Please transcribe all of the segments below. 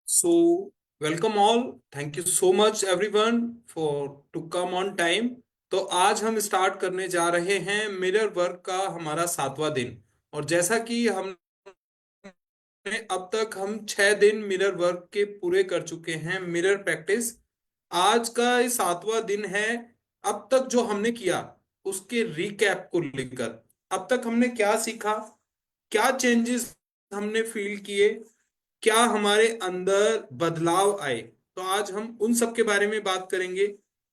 So, welcome all. Thank you so much everyone for to come on time. तो आज हम start करने जा रहे हैं मिरर वर्क का हमारा 7वां दिन। और जैसा कि हमने अब तक हम 6 दिन मिरर वर्क के पूरे कर चुके हैं मिरर प्रैक्टिस। आज का ये 7वां दिन है। अब तक जो हमने किया उसके रिकैप को लेकर अब तक हमने क्या सीखा, क्या चेंजेस हमने फील किए, क्या हमारे अंदर बदलाव आए। तो आज हम उन सब के बारे में बात करेंगे।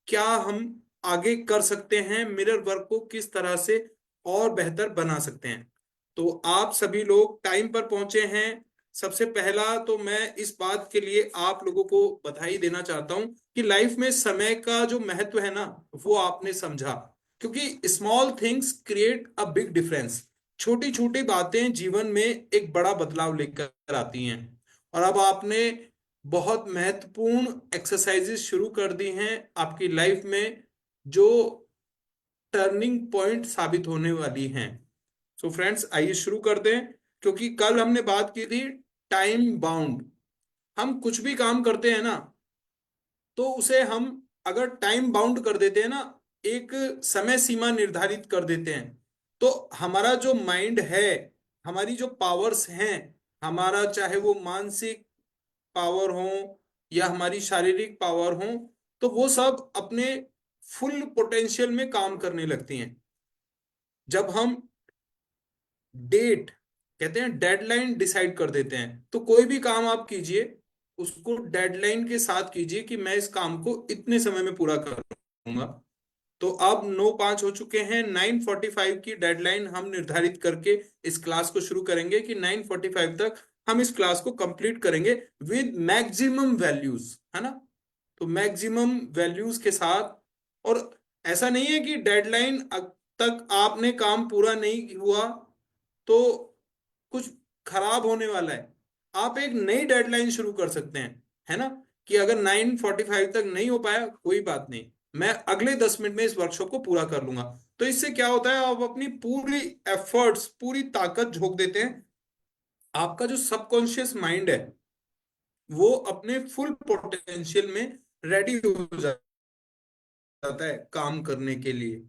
क्या हम आगे कर सकते हैं, मिरर वर्क को किस तरह से और बेहतर बना सकते हैं। तो आप सभी लोग टाइम पर पहुंचे हैं। सबसे पहला तो मैं इस बात के लिए आप लोगों को बधाई देना चाहता हूं कि लाइफ में समय का जो महत्व है ना, वो आपने समझा। क्योंकि small things create a big difference. छोटी छोटी बातें जीवन में एक बड़ा बदलाव लेकर आती हैं। और अब आपने बहुत महत्वपूर्ण एक्सरसाइजेस शुरू कर दी हैं आपकी लाइफ में, जो टर्निंग पॉइंट साबित होने वाली हैं। सो फ्रेंड्स, आइए शुरू कर दें। क्योंकि कल हमने बात की थी टाइम बाउंड। हम कुछ भी काम करते हैं ना, तो उसे हम अगर टाइम बाउंड कर देते हैं ना, एक समय सीमा निर्धारित कर देते हैं, तो हमारा जो माइंड है, हमारी जो पावर्स हैं, हमारा चाहे वो मानसिक पावर हो या हमारी शारीरिक पावर हो, तो वो सब अपने फुल पोटेंशियल में काम करने लगती हैं। जब हम डेट, कहते हैं डेडलाइन डिसाइड कर देते हैं, तो कोई भी काम आप कीजिए, उसको डेडलाइन के साथ कीजिए कि मैं इस काम को इतने समय में पूरा करूंगा। तो अब 9:05 हो चुके हैं। 9:45 की डेडलाइन हम निर्धारित करके इस क्लास को शुरू करेंगे कि 9:45 तक हम इस क्लास को कंप्लीट करेंगे विद मैक्सिमम वैल्यूज, है ना। तो मैक्सिमम वैल्यूज के साथ। और ऐसा नहीं है कि डेडलाइन तक आपने काम पूरा नहीं हुआ तो कुछ खराब होने वाला है। आप एक नई डेडलाइन शुरू कर सकते हैं, है ना। कि अगर 9:45 तक नहीं हो पाया, कोई बात नहीं, मैं अगले 10 मिनट में इस वर्कशॉप को पूरा कर लूंगा। तो इससे क्या होता है, आप अपनी पूरी एफर्ट्स, पूरी ताकत झोंक देते हैं। आपका जो सबकॉन्शियस माइंड है, वो अपने फुल पोटेंशियल में रेडी हो जाता है काम करने के लिए।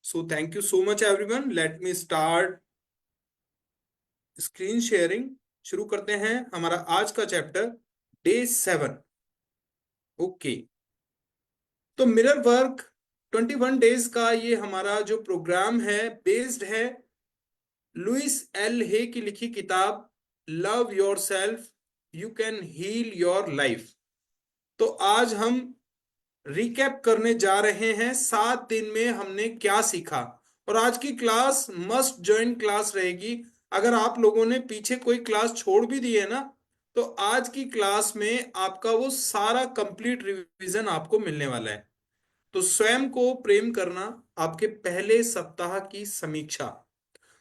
सो thank you so much everyone. Let me start screen sharing. शुरू करते हैं हमारा आज का चैप्टर, डे 7। ओके। तो मिरर वर्क 21 डेज का ये हमारा जो प्रोग्राम है, बेस्ड है लुइस एल हे की लिखी किताब love yourself, you can heal your life. तो आज हम रिकैप करने जा रहे हैं 7 दिन में हमने क्या सीखा। और आज की क्लास मस्ट ज्वाइन क्लास रहेगी। अगर आप लोगों ने पीछे कोई क्लास छोड़ भी दी है ना, तो आज की क्लास में आपका वो सारा कंप्लीट रिवीजन आपको मिलने वाला है। तो स्वयं को प्रेम करना, आपके पहले सप्ताह की समीक्षा।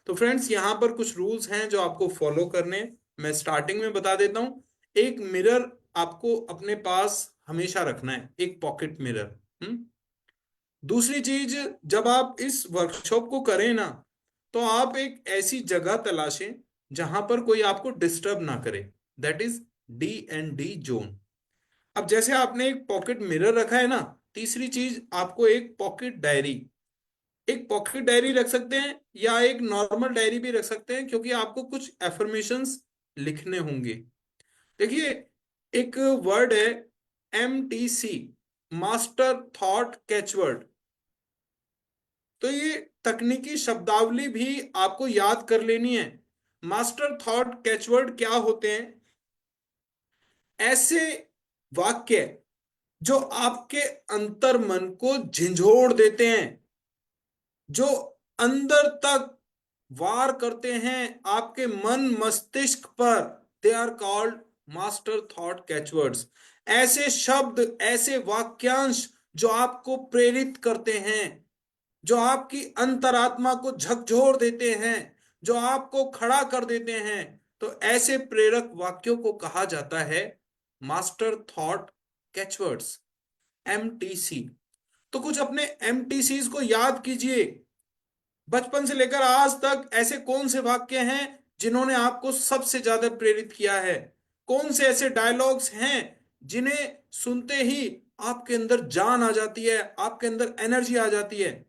तो फ्रेंड्स, यहाँ पर कुछ रूल्स हैं जो आपको फॉलो करने हैं। मैं स्टार्टिंग में बता देता हूँ। एक मिरर आपको अपने पास हमेशा रखना है, एक पॉकेट मिरर। हम्म। दूसरी चीज, जब आप इस वर्कशॉप को करें ना, तो आप एक ऐसी जगह तलाशें जहां पर कोई आपको डिस्टर्ब ना करे। That is D&D zone. अब जैसे आपने एक पॉकेट मिरर रखा है ना, तीसरी चीज, आपको एक पॉकेट डायरी रख सकते हैं या एक नॉर्मल डायरी भी रख सकते हैं, क्योंकि आपको कुछ एफर्मेशंस लिखने होंगे। देखिए, एक वर्ड है MTC, मास्टर थॉट कैचवर्ड। तो ये तकनीकी शब्दावली भी आपको याद कर लेनी है। मास्टर थॉट कैचवर्ड क्या होते हैं? ऐसे वाक्य जो आपके अंतर मन को झंझोड़ देते हैं, जो अंदर तक वार करते हैं आपके मन मस्तिष्क पर, they are called master thought catchwords. ऐसे शब्द, ऐसे वाक्यांश जो आपको प्रेरित करते हैं, जो आपकी अंतरात्मा को झकझोर देते हैं, जो आपको खड़ा कर देते हैं, तो ऐसे प्रेरक वाक्यों को कहा जाता है मास्टर थॉट कैचवर्ड्स, MTC। तो कुछ एम एमटीसी को याद कीजिए। बचपन से लेकर आज तक ऐसे कौन से वाक्य हैं जिन्होंने आपको सबसे ज्यादा प्रेरित किया है? कौन से ऐसे डायलॉग्स हैं जिन्हें सुनते ही आपके अंदर जान आ जाती है, आपके अंदर एनर्जी आ जाती है।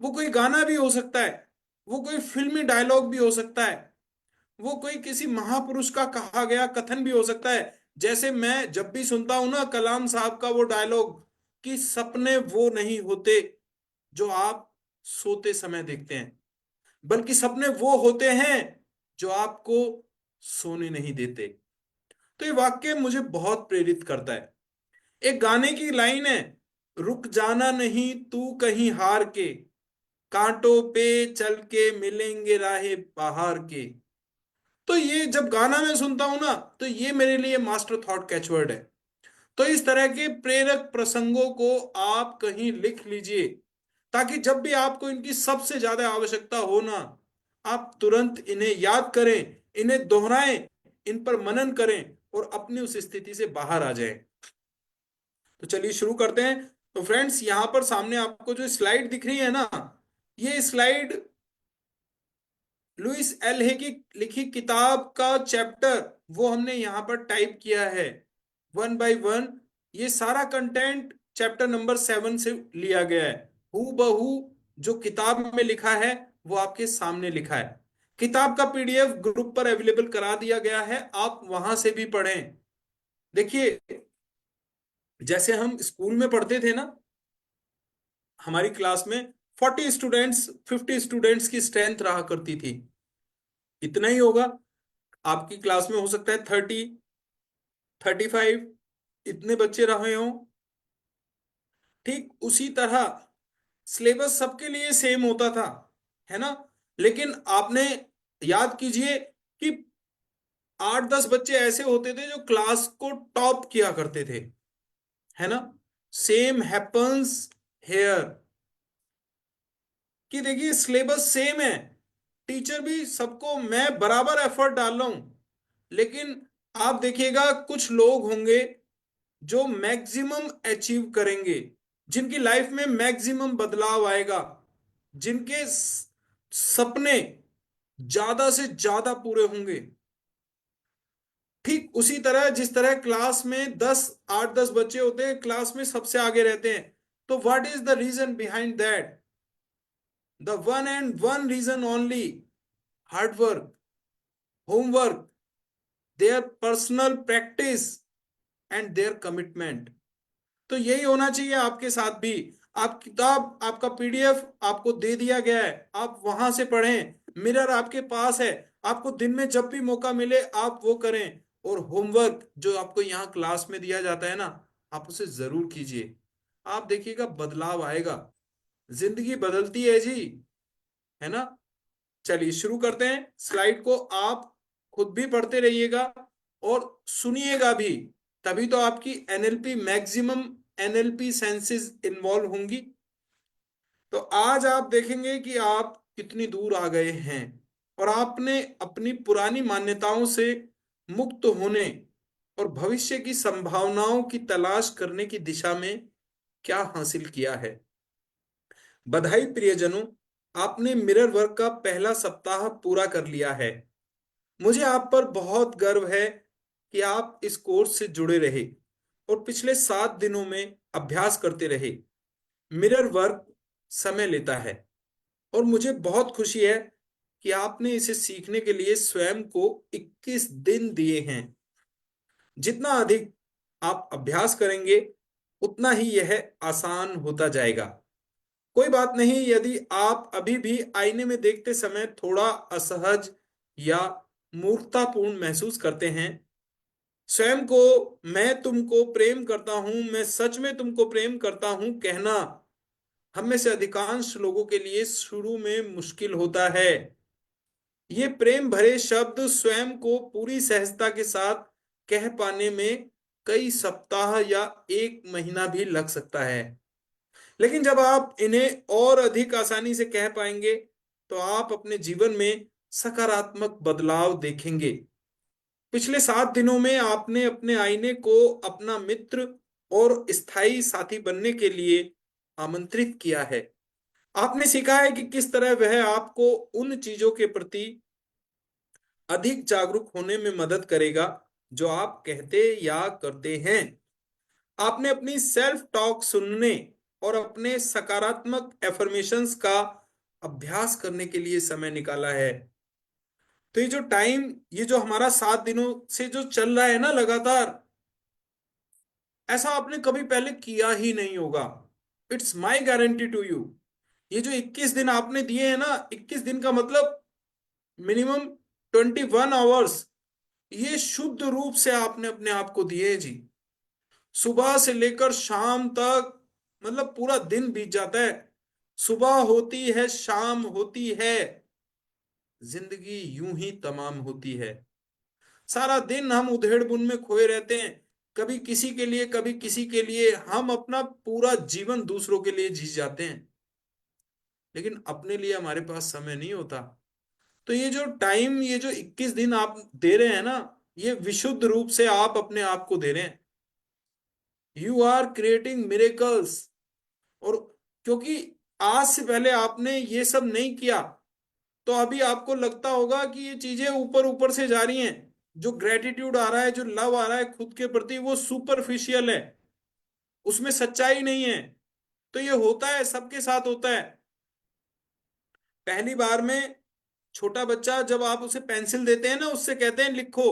वो कोई गाना भी हो सकता है, वो कोई फिल्मी डायलॉग भी हो सकता है, वो कोई किसी महापुरुष का कहा गया कथन भी हो सकता है। जैसे मैं जब भी सुनता हूं ना कलाम साहब का वो डायलॉग कि सपने वो नहीं होते जो आप सोते समय देखते हैं, बल्कि सपने वो होते हैं जो आपको सोने नहीं देते। तो ये वाक्य मुझे बहुत प्रेरित करता है। एक गाने की लाइन है, रुक जाना नहीं तू कहीं हार के, कांटों पे चल के मिलेंगे राहे बहार के। तो ये जब गाना मैं सुनता हूं ना तो ये मेरे लिए मास्टर थॉट कैचवर्ड है। तो इस तरह के प्रेरक प्रसंगों को आप कहीं लिख लीजिए, ताकि जब भी आपको इनकी सबसे ज्यादा आवश्यकता हो ना, आप तुरंत इन्हें याद करें, इन्हें दोहराएं, इन पर मनन करें और अपनी उस स्थिति से बाहर आ जाएं। तो चलिए शुरू करते हैं। तो फ्रेंड्स, यहां पर सामने आपको जो स्लाइड दिख रही है ना, ये स्लाइड लुइस एल हे की लिखी किताब का चैप्टर वो हमने यहां पर टाइप किया है वन बाय वन। ये सारा कंटेंट चैप्टर नंबर 7 से लिया गया है। हु बहू जो किताब में लिखा है वो आपके सामने लिखा है। किताब का पीडीएफ ग्रुप पर अवेलेबल करा दिया गया है, आप वहां से भी पढ़ें। देखिए, जैसे हम स्कूल में पढ़ते थे ना, हमारी क्लास में 40 स्टूडेंट्स, 50 स्टूडेंट्स की स्ट्रेंथ रहा करती थी। इतना ही होगा। आपकी क्लास में हो सकता है 30, 35 इतने बच्चे रहे हों। ठीक उसी तरह सिलेबस सबके लिए सेम होता था, है ना। लेकिन आपने याद कीजिए कि 8-10 बच्चे ऐसे होते थे जो क्लास को टॉप किया करते थे, है ना। सेम हैपन्स हेयर कि देखिए सिलेबस सेम है, टीचर भी सबको, मैं बराबर एफर्ट डाल रहा हूं। लेकिन आप देखिएगा कुछ लोग होंगे जो मैक्सिमम अचीव करेंगे, जिनकी लाइफ में मैक्सिमम बदलाव आएगा, जिनके सपने ज्यादा से ज्यादा पूरे होंगे। ठीक उसी तरह जिस तरह क्लास में 8-10 बच्चे होते हैं, क्लास में सबसे आगे रहते हैं। तो what is the reason behind that? The one and one reason only, hard work, homework, their personal practice and their commitment. तो यही होना चाहिए आपके साथ भी। आप किताब, आपका पीडीएफ आपको दे दिया गया है, आप वहां से पढ़ें। मिरर आपके पास है, आपको दिन में जब भी मौका मिले आप वो करें। और होमवर्क जो आपको यहाँ क्लास में दिया जाता है ना, आप उसे जरूर कीजिए। आप देखिएगा बदलाव आएगा, जिंदगी बदलती है जी, है ना। चलिए शुरू करते हैं। स्लाइड को आप खुद भी पढ़ते रहिएगा और सुनिएगा भी, तभी तो आपकी NLP maximum NLP senses involve होंगी। तो आज आप देखेंगे कि आप कितनी दूर आ गए हैं और आपने अपनी पुरानी मान्यताओं से मुक्त होने और भविष्य की संभावनाओं की तलाश करने की दिशा में क्या हासिल किया है। बधाई प्रियजनों, आपने मिरर वर्क का पहला सप्ताह पूरा कर लिया है। मुझे आप पर बहुत गर्व है कि आप इस कोर्स से जुड़े रहे और पिछले 7 दिनों में अभ्यास करते रहे। मिरर वर्क समय लेता है और मुझे बहुत खुशी है कि आपने इसे सीखने के लिए स्वयं को 21 दिन दिए हैं। जितना अधिक आप अभ्यास करेंगे उतना ही यह आसान होता जाएगा। कोई बात नहीं यदि आप अभी भी आईने में देखते समय थोड़ा असहज या मूर्खतापूर्ण महसूस करते हैं। स्वयं को मैं तुमको प्रेम करता हूं, मैं सच में तुमको प्रेम करता हूं कहना हम में से अधिकांश लोगों के लिए शुरू में मुश्किल होता है। ये प्रेम भरे शब्द स्वयं को पूरी सहजता के साथ कह पाने में कई सप्ताह या 1 महीना भी लग सकता है। लेकिन जब आप इन्हें और अधिक आसानी से कह पाएंगे तो आप अपने जीवन में सकारात्मक बदलाव देखेंगे। पिछले 7 दिनों में आपने अपने आईने को अपना मित्र और स्थायी साथी बनने के लिए आमंत्रित किया है। आपने सीखा है कि किस तरह वह आपको उन चीजों के प्रति अधिक जागरूक होने में मदद करेगा जो आप कहते या करते हैं। आपने अपनी सेल्फ टॉक सुनने और अपने सकारात्मक एफर्मेशंस का अभ्यास करने के लिए समय निकाला है। तो ये जो टाइम, ये जो हमारा 7 दिनों से जो चल रहा है ना लगातार, ऐसा आपने कभी पहले किया ही नहीं होगा। It's my guarantee to you. ये जो 21 दिन आपने दिए हैं ना, 21 दिन का मतलब मिनिमम 21 आवर्स, ये शुद्ध रूप से आपने अपने आप को दिए हैं जी। सुबह से लेकर शाम तक, मतलब पूरा दिन बीत जाता है, सुबह होती है, शाम होती है, जिंदगी यूं ही तमाम होती है। सारा दिन हम उधेड़ बुन में खोए रहते हैं, कभी किसी के लिए कभी किसी के लिए, हम अपना पूरा जीवन दूसरों के लिए जी जाते हैं, लेकिन अपने लिए हमारे पास समय नहीं होता। तो ये जो टाइम, ये जो 21 दिन आप दे रहे हैं ना, ये विशुद्ध रूप से आप अपने आप को दे रहे हैं। You are creating miracles. और क्योंकि आज से पहले आपने ये सब नहीं किया, तो अभी आपको लगता होगा कि ये चीजें ऊपर ऊपर से जा रही हैं। जो ग्रेटिट्यूड आ रहा है, जो लव आ रहा है खुद के प्रति, वो सुपरफिशियल है, उसमें सच्चाई नहीं है। तो ये होता है, सबके साथ होता है। पहली बार में छोटा बच्चा, जब आप उसे पेंसिल देते हैं ना, उससे कहते हैं लिखो,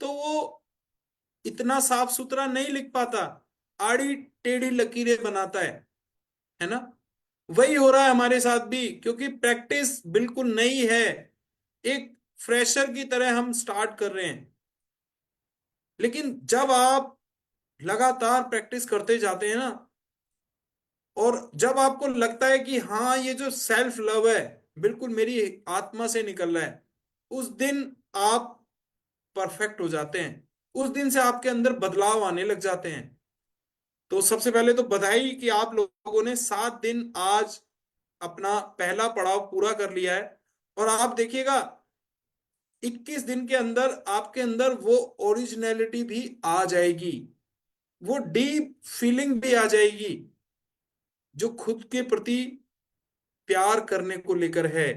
तो वो इतना साफ सुथरा नहीं लिख पाता, आड़ी टेढ़ी लकीरें बनाता है ना। वही हो रहा है हमारे साथ भी, क्योंकि प्रैक्टिस बिल्कुल नई है। एक फ्रेशर की तरह हम स्टार्ट कर रहे हैं। लेकिन जब आप लगातार प्रैक्टिस करते जाते हैं ना, और जब आपको लगता है कि हाँ, ये जो सेल्फ लव है बिल्कुल मेरी आत्मा से निकल रहा है, उस दिन आप परफेक्ट हो जाते हैं। उस दिन से आपके अंदर बदलाव आने लग जाते हैं। तो सबसे पहले तो बधाई कि आप लोगों ने 7 दिन आज अपना पहला पड़ाव पूरा कर लिया है। और आप देखिएगा, 21 दिन के अंदर आपके अंदर वो ओरिजिनलिटी भी आ जाएगी, वो डीप फीलिंग भी आ जाएगी, जो खुद के प्रति प्यार करने को लेकर है।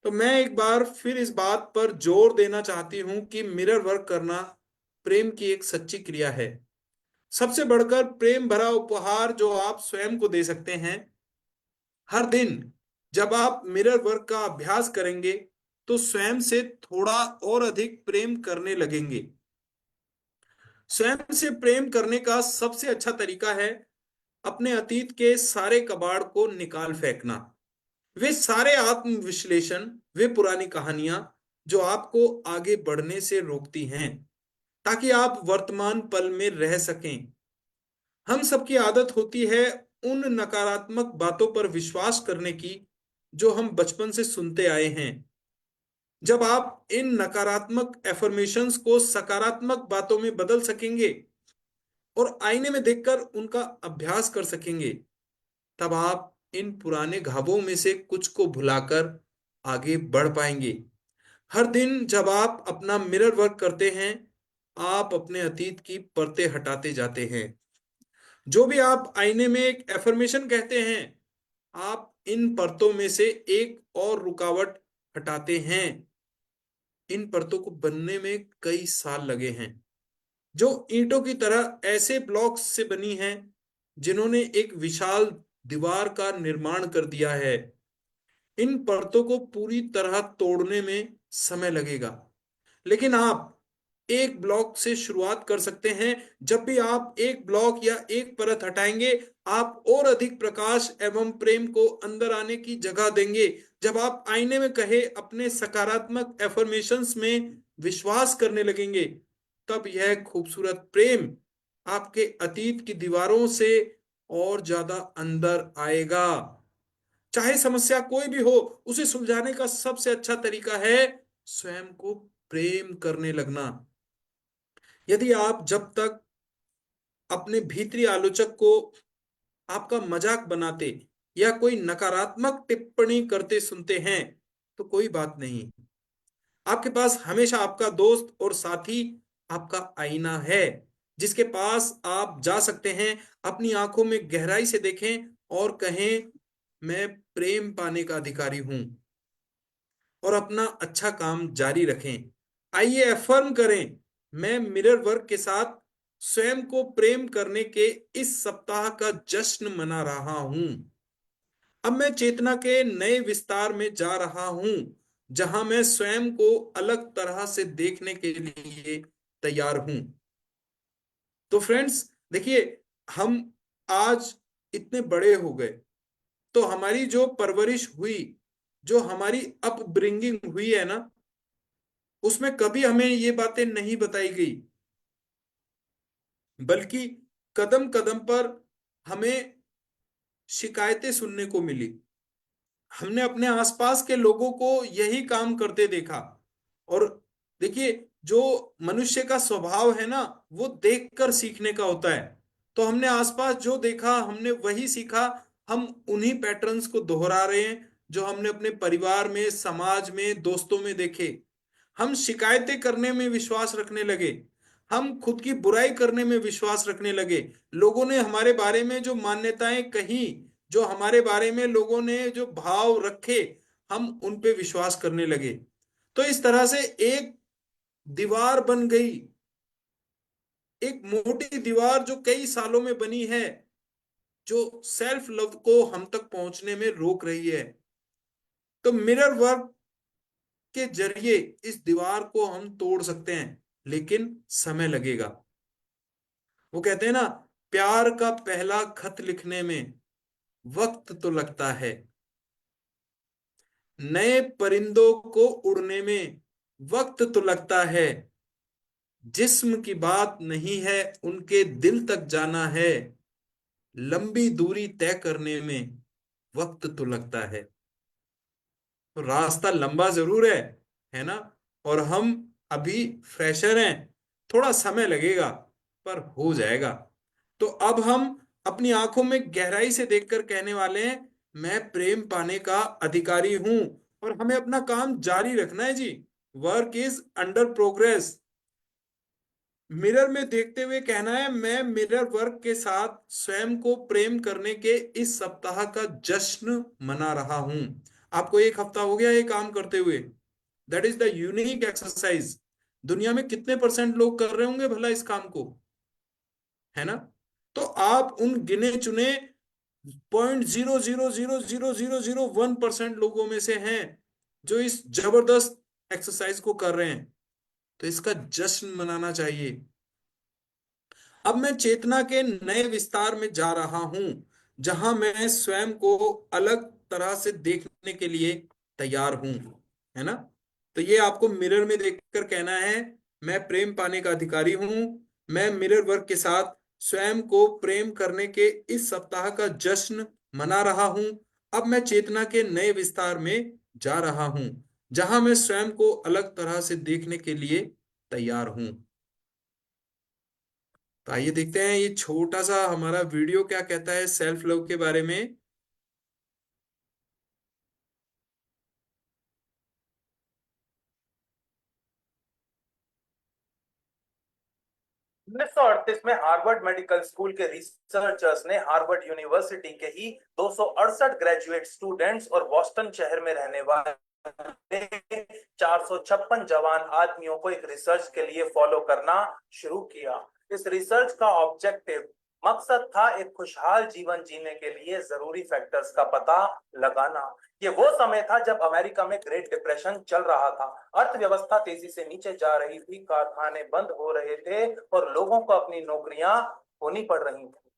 तो मैं एक बार फिर इस बात पर जोर देना चाहती हूं कि मिरर वर्क करना प्रेम की एक सच्ची क्रिया है। सबसे बढ़कर प्रेम भरा उपहार जो आप स्वयं को दे सकते हैं। हर दिन जब आप मिरर वर्क का अभ्यास करेंगे, तो स्वयं से थोड़ा और अधिक प्रेम करने लगेंगे। स्वयं से प्रेम करने का सबसे अच्छा तरीका है अपने अतीत के सारे कबाड़ को निकाल फेंकना। वे सारे आत्मविश्लेषण, वे पुरानी कहानियां जो आपको आगे बढ़ने से रोकती हैं, ताकि आप वर्तमान पल में रह सकें। हम सबकी आदत होती है उन नकारात्मक बातों पर विश्वास करने की जो हम बचपन से सुनते आए हैं। जब आप इन नकारात्मक एफर्मेशंस को सकारात्मक बातों में बदल सकेंगे और आईने में देखकर उनका अभ्यास कर सकेंगे, तब आप इन पुराने घावों में से कुछ को भुलाकर आगे बढ़ पाएंगे। हर दिन जब आप अपना मिरर वर्क करते हैं, आप अपने अतीत की परतें हटाते जाते हैं। जो भी आप आईने में एक एफर्मेशन कहते हैं, आप इन परतों में से एक और रुकावट हटाते हैं। इन परतों को बनने में कई साल लगे हैं, जो ईंटों की तरह ऐसे ब्लॉक्स से बनी हैं जिन्होंने एक विशाल दीवार का निर्माण कर दिया है। इन परतों को पूरी तरह तोड़ने में समय लगेगा, लेकिन आप एक ब्लॉक से शुरुआत कर सकते हैं। जब भी आप एक ब्लॉक या एक परत हटाएंगे, आप और अधिक प्रकाश एवं प्रेम को अंदर आने की जगह देंगे। जब आप आईने में कहे अपने सकारात्मक एफर्मेशंस में विश्वास करने लगेंगे, तब यह खूबसूरत प्रेम आपके अतीत की दीवारों से और ज्यादा अंदर आएगा। चाहे समस्या कोई भी हो, उसे सुलझाने का सबसे अच्छा तरीका है स्वयं को प्रेम करने लगना। यदि आप जब तक अपने भीतरी आलोचक को आपका मजाक बनाते या कोई नकारात्मक टिप्पणी करते सुनते हैं, तो कोई बात नहीं। आपके पास हमेशा आपका दोस्त और साथी, आपका आईना है, जिसके पास आप जा सकते हैं, अपनी आंखों में गहराई से देखें और कहें, मैं प्रेम पाने का अधिकारी हूं। और अपना अच्छा काम जारी रखें। आइए अफर्म करें, मैं मिरर वर्क के साथ स्वयं को प्रेम करने के इस सप्ताह का जश्न मना रहा हूं। अब मैं चेतना के नए विस्तार में जा रहा हूं, जहां मैं स्वयं को अलग तरह से देखने के लिए तैयार हूं। तो फ्रेंड्स, देखिए, हम आज इतने बड़े हो गए, तो हमारी जो परवरिश हुई, जो हमारी अपब्रिंगिंग हुई है ना, उसमें कभी हमें ये बातें नहीं बताई गई, बल्कि कदम कदम पर हमें शिकायतें सुनने को मिली। हमने अपने आसपास के लोगों को यही काम करते देखा। और देखिए, जो मनुष्य का स्वभाव है ना, वो देखकर सीखने का होता है। तो हमने आसपास जो देखा, हमने वही सीखा। हम उन्हीं पैटर्न्स को दोहरा रहे हैं जो हमने अपने परिवार में, समाज में, दोस्तों में देखे। हम शिकायतें करने में विश्वास रखने लगे। हम खुद की बुराई करने में विश्वास रखने लगे। लोगों ने हमारे बारे में जो मान्यताएं कही, जो हमारे बारे में लोगों ने जो भाव रखे, हम उन पे विश्वास करने लगे। तो इस तरह से एक दीवार बन गई, एक मोटी दीवार जो कई सालों में बनी है, जो सेल्फ लव को हम तक पहुंचने में रोक रही है। तो मिरर वर्क के जरिए इस दीवार को हम तोड़ सकते हैं, लेकिन समय लगेगा। वो कहते हैं ना, प्यार का पहला खत लिखने में वक्त तो लगता है, नए परिंदों को उड़ने में वक्त तो लगता है, जिस्म की बात नहीं है उनके दिल तक जाना है, लंबी दूरी तय करने में वक्त तो लगता है। तो रास्ता लंबा जरूर है ना। और हम अभी फ्रेशर हैं, थोड़ा समय लगेगा, पर हो जाएगा। तो अब हम अपनी आंखों में गहराई से देखकर कहने वाले हैं, मैं प्रेम पाने का अधिकारी हूं। और हमें अपना काम जारी रखना है जी। Work is under progress. Mirror में देखते हुए कहना है, मैं मिरर वर्क के साथ स्वयं को प्रेम करने के इस सप्ताह का जश्न मना रहा हूं। आपको एक हफ्ता हो गया ये काम करते हुए। That is the unique exercise. दुनिया में कितने परसेंट लोग कर रहे होंगे भला इस काम को, है ना। तो आप उन गिने चुने 0.0000001% लोगों में से हैं जो इस जबरदस्त एक्सरसाइज को कर रहे हैं। तो इसका जश्न मनाना चाहिए। अब मैं चेतना के नए विस्तार में जा रहा हूं, जहां मैं स्वयं को अलग तरह से देखने के लिए तैयार हूं, है ना। तो ये आपको मिरर में देखकर कहना है, मैं प्रेम पाने का अधिकारी हूं। मैं मिरर वर्क के साथ स्वयं को प्रेम करने के इस सप्ताह का जश्न मना रहा हूं। अब मैं चेतना के नए विस्तार में जा रहा हूं, जहां मैं स्वयं को अलग तरह से देखने के लिए तैयार हूं। तो आइए देखते हैं ये छोटा सा हमारा वीडियो क्या कहता है सेल्फ लव के बारे में। 1938 में हार्वर्ड मेडिकल स्कूल के रिसर्चर्स ने हार्वर्ड यूनिवर्सिटी के ही 268 ग्रेजुएट स्टूडेंट्स और बॉस्टन शहर में रहने वाले 456 जवान आदमियों को एक रिसर्च के लिए फॉलो करना शुरू किया। इस रिसर्च का ऑब्जेक्टिव मकसद था एक खुशहाल जीवन जीने के लिए जरूरी फैक्टर्स का पता लगाना। ये वो समय था जब अमेरिका में ग्रेट डिप्रेशन चल रहा था। अर्थव्यवस्था तेजी से नीचे जा रही थी, कारखाने बंद हो रहे थे और लोगों को अपनी नौकरियां खोनी पड़ रही थी।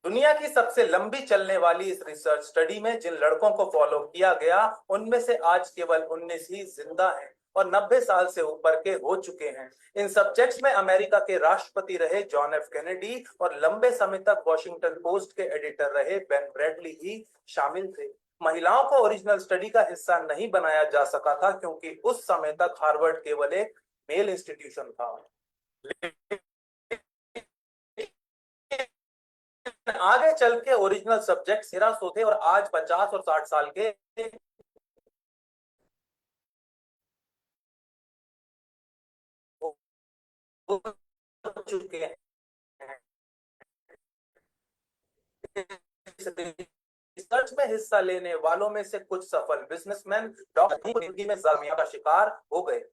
दुनिया की सबसे लंबी चलने वाली इस रिसर्च स्टडी में जिन लड़कों को फॉलो किया गया, उनमें से आज केवल 19 ही जिंदा हैं और 90 साल से ऊपर के हो चुके हैं। इन सब्जेक्ट्स में अमेरिका के राष्ट्रपति रहे जॉन एफ कैनेडी और लंबे समय तक वॉशिंगटन पोस्ट के एडिटर रहे बेन ब्रैडली ही शामिल थे। महिलाओं को ओरिजिनल स्टडी का हिस्सा नहीं बनाया जा सका था क्योंकि उस समय तक हार्वर्ड केवल एक मेल इंस्टीट्यूशन था। आगे चल के ओरिजिनल सब्जेक्ट 1300 थे और आज 50 और 60 साल के हो चुके हैं। रिसर्च जिसमें हिस्सा लेने वालों में से कुछ सफल बिजनेसमैन डॉक्टर जिंदगी में जामिया का शिकार हो गए।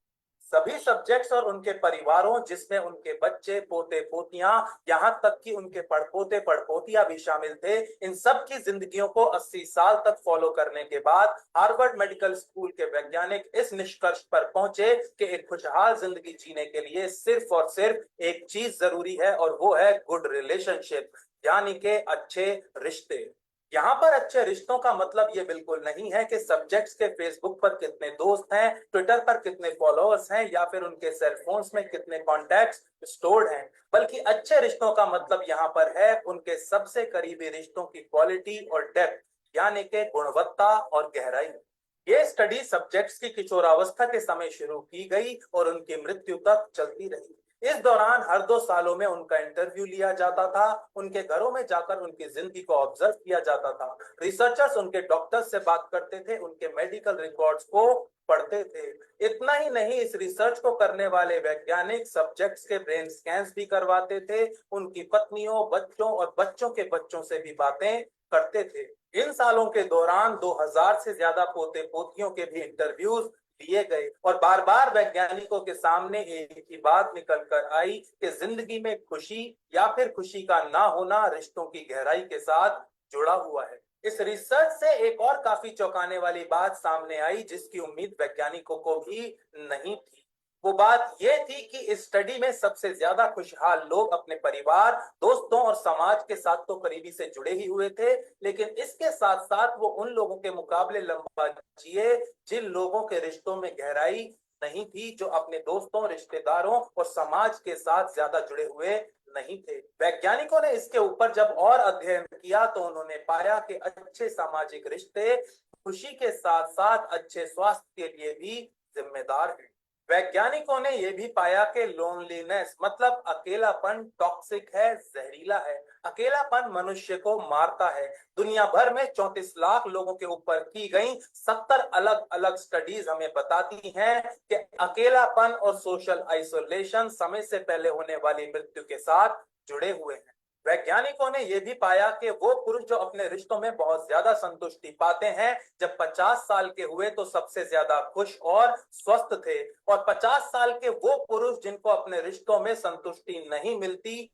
सभी सब्जेक्ट्स और उनके परिवारों, जिसमें उनके बच्चे, पोते पोतियां, यहाँ तक कि उनके पड़पोते पड़पोतियां भी शामिल थे, इन सब की जिंदगियों को 80 साल तक फॉलो करने के बाद हार्वर्ड मेडिकल स्कूल के वैज्ञानिक इस निष्कर्ष पर पहुंचे कि एक खुशहाल जिंदगी जीने के लिए सिर्फ और सिर्फ एक चीज जरूरी है, और वो है गुड रिलेशनशिप, यानी कि अच्छे रिश्ते। यहाँ पर अच्छे रिश्तों का मतलब ये बिल्कुल नहीं है कि सब्जेक्ट्स के फेसबुक पर कितने दोस्त हैं, ट्विटर पर कितने फॉलोअर्स हैं, या फिर उनके सेलफोन्स में कितने कॉन्टैक्ट्स स्टोर्ड हैं, बल्कि अच्छे रिश्तों का मतलब यहाँ पर है उनके सबसे करीबी रिश्तों की क्वालिटी और डेप्थ, यानी कि गुणवत्ता और गहराई। ये स्टडी सब्जेक्ट्स की किशोरावस्था के समय शुरू की गई और उनकी मृत्यु तक चलती रही। इस दौरान हर 2 सालों में उनका इंटरव्यू लिया जाता था, उनके घरों में जाकर उनकी जिंदगी को ऑब्जर्व किया जाता था। रिसर्चर्स उनके डॉक्टर्स से बात करते थे, उनके मेडिकल रिकॉर्ड्स को पढ़ते थे। इतना ही नहीं, इस रिसर्च को करने वाले वैज्ञानिक सब्जेक्ट्स के ब्रेन स्कैन्स भी करवाते थे, उनकी पत्नियों, बच्चों और बच्चों के बच्चों से भी बातें करते थे। इन सालों के दौरान 2000 से ज्यादा पोते पोतियों के भी इंटरव्यूज लिए गए, और बार बार वैज्ञानिकों के सामने एक ही बात निकल कर आई कि जिंदगी में खुशी या फिर खुशी का ना होना रिश्तों की गहराई के साथ जुड़ा हुआ है। इस रिसर्च से एक और काफी चौंकाने वाली बात सामने आई, जिसकी उम्मीद वैज्ञानिकों को भी नहीं थी। वो बात ये थी कि इस स्टडी में सबसे ज्यादा खुशहाल लोग अपने परिवार, दोस्तों और समाज के साथ तो करीबी से जुड़े ही हुए थे, लेकिन इसके साथ साथ वो उन लोगों के मुकाबले लंबा जिए जिन लोगों के रिश्तों में गहराई नहीं थी, जो अपने दोस्तों, रिश्तेदारों और समाज के साथ ज्यादा जुड़े हुए नहीं थे। वैज्ञानिकों ने इसके ऊपर जब और अध्ययन किया तो उन्होंने पाया कि अच्छे सामाजिक रिश्ते खुशी के साथ साथ अच्छे स्वास्थ्य के लिए भी जिम्मेदार हैं। वैज्ञानिकों ने यह भी पाया कि लोनलीनेस मतलब अकेलापन टॉक्सिक है, जहरीला है। अकेलापन मनुष्य को मारता है। दुनिया भर में 34 लाख लोगों के ऊपर की गई 70 अलग अलग स्टडीज हमें बताती हैं कि अकेलापन और सोशल आइसोलेशन समय से पहले होने वाली मृत्यु के साथ जुड़े हुए हैं। वैज्ञानिकों ने यह भी पाया कि वो पुरुष जो अपने रिश्तों में बहुत ज्यादा संतुष्टि पाते हैं, जब 50 साल के हुए तो सबसे ज्यादा खुश और स्वस्थ थे, और 50 साल के वो पुरुष जिनको अपने रिश्तों में संतुष्टि नहीं मिलती,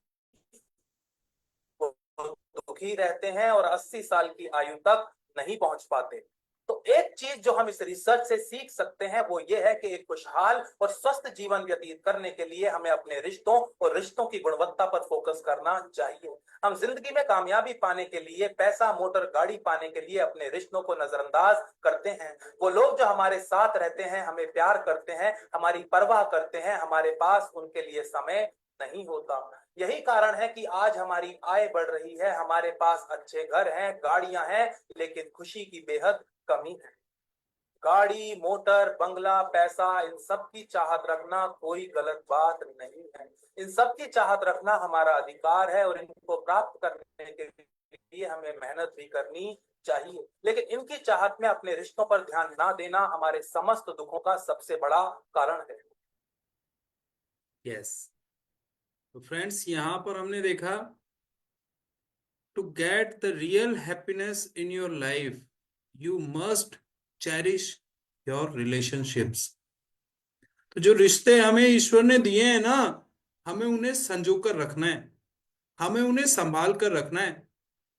वो दुखी रहते हैं और 80 साल की आयु तक नहीं पहुंच पाते। तो एक चीज जो हम इस रिसर्च से सीख सकते हैं वो ये है कि एक खुशहाल और स्वस्थ जीवन व्यतीत करने के लिए हमें अपने रिश्तों और रिश्तों की गुणवत्ता पर फोकस करना चाहिए। हम जिंदगी में कामयाबी पाने के लिए, पैसा, मोटर, गाड़ी पाने के लिए अपने रिश्तों को नजरअंदाज करते हैं। वो लोग जो हमारे साथ रहते हैं, हमें प्यार करते हैं, हमारी परवाह करते हैं, हमारे पास उनके लिए समय नहीं होता। यही कारण है कि आज हमारी आय बढ़ रही है, हमारे पास अच्छे घर हैं, गाड़ियां हैं, लेकिन खुशी की बेहद कमी है। गाड़ी, मोटर, बंगला, पैसा, इन सब की चाहत रखना कोई गलत बात नहीं है। इन सब की चाहत रखना हमारा अधिकार है, और इनको प्राप्त करने के लिए हमें मेहनत भी करनी चाहिए। लेकिन इनकी चाहत में अपने रिश्तों पर ध्यान ना देना हमारे समस्त दुखों का सबसे बड़ा कारण है। यस। तो फ्रेंड्स, यहाँ पर हमने देखा, to get the real happiness in your life you must cherish your relationships. तो जो रिश्ते हमें ईश्वर ने दिए हैं ना, हमें उन्हें संजो कर रखना है, हमें उन्हें संभाल कर रखना है,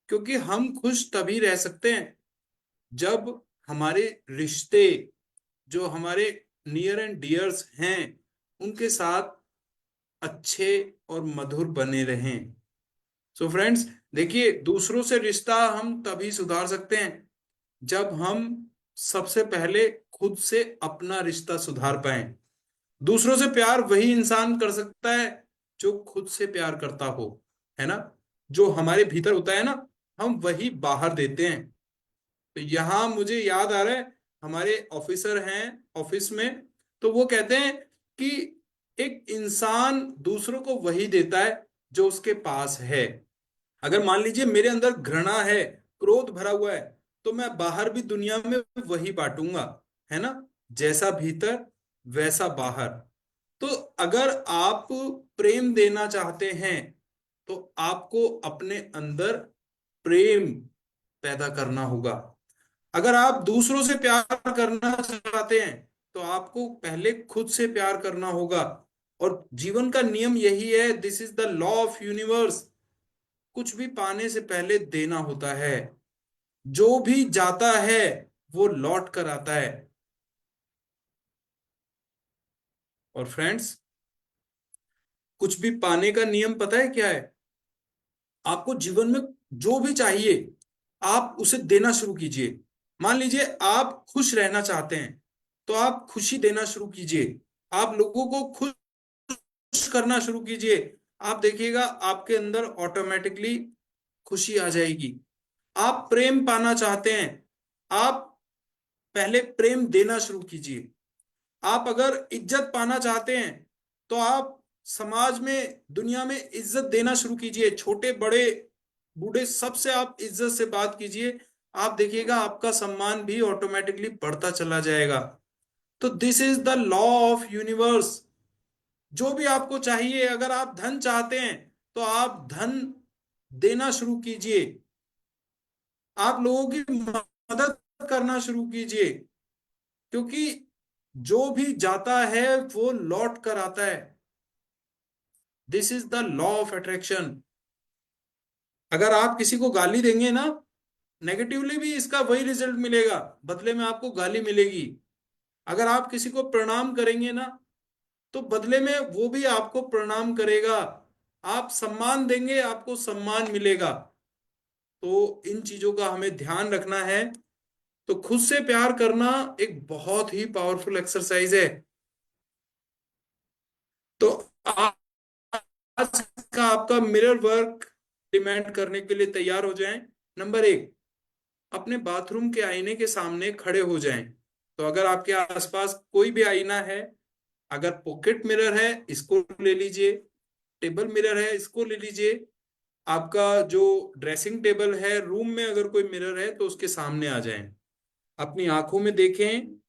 क्योंकि हम खुश तभी रह सकते हैं जब हमारे रिश्ते, जो हमारे नियर एंड डियर्स हैं, उनके साथ अच्छे और मधुर बने रहें। सो फ्रेंड्स, देखिए, दूसरों से रिश्ता हम तभी सुधार सकते हैं जब हम सबसे पहले खुद से अपना रिश्ता सुधार पाए। दूसरों से प्यार वही इंसान कर सकता है जो खुद से प्यार करता हो, है ना। जो हमारे भीतर होता है ना, हम वही बाहर देते हैं। तो यहाँ मुझे याद आ रहा है, हमारे ऑफिसर हैं ऑफिस में, तो वो कहते हैं कि एक इंसान दूसरों को वही देता है जो उसके पास है। अगर मान लीजिए मेरे अंदर घृणा है, क्रोध भरा हुआ है, तो मैं बाहर भी दुनिया में वही बांटूंगा, है ना। जैसा भीतर वैसा बाहर। तो अगर आप प्रेम देना चाहते हैं तो आपको अपने अंदर प्रेम पैदा करना होगा। अगर आप दूसरों से प्यार करना चाहते हैं तो आपको पहले खुद से प्यार करना होगा। और जीवन का नियम यही है, this is the law of universe. कुछ भी पाने से पहले देना होता है। जो भी जाता है वो लौट कर आता है। और फ्रेंड्स, कुछ भी पाने का नियम पता है क्या है? आपको जीवन में जो भी चाहिए आप उसे देना शुरू कीजिए। मान लीजिए आप खुश रहना चाहते हैं तो आप खुशी देना शुरू कीजिए। आप लोगों को खुश करना शुरू कीजिए। आप देखिएगा आपके अंदर ऑटोमेटिकली खुशी आ जाएगी। आप प्रेम पाना चाहते हैं, आप पहले प्रेम देना शुरू कीजिए। आप अगर इज्जत पाना चाहते हैं तो आप समाज में, दुनिया में इज्जत देना शुरू कीजिए। छोटे बड़े बूढ़े सबसे आप इज्जत से बात कीजिए। आप देखिएगा आपका सम्मान भी ऑटोमेटिकली बढ़ता चला जाएगा। तो this is the law of universe. जो भी आपको चाहिए, अगर आप धन चाहते हैं तो आप धन देना शुरू कीजिए। आप लोगों की मदद करना शुरू कीजिए, क्योंकि जो भी जाता है वो लौट कर आता है। This is the law of attraction. अगर आप किसी को गाली देंगे ना, नेगेटिवली भी इसका वही रिजल्ट मिलेगा, बदले में आपको गाली मिलेगी। अगर आप किसी को प्रणाम करेंगे ना, तो बदले में वो भी आपको प्रणाम करेगा। आप सम्मान देंगे, आपको सम्मान मिलेगा। तो इन चीजों का हमें ध्यान रखना है। तो खुद से प्यार करना एक बहुत ही पावरफुल एक्सरसाइज है। तो आज का आपका मिरर वर्क डिमांड करने के लिए तैयार हो जाएं। नंबर एक, अपने बाथरूम के आईने के सामने खड़े हो जाएं। तो अगर आपके आसपास कोई भी आईना है, अगर पॉकेट मिरर है इसको ले लीजिए, टेबल मिरर है इसको ले लीजिए, आपका जो ड्रेसिंग टेबल है, रूम में अगर कोई मिरर है तो उसके सामने आ जाएं। अपनी आंखों में देखें,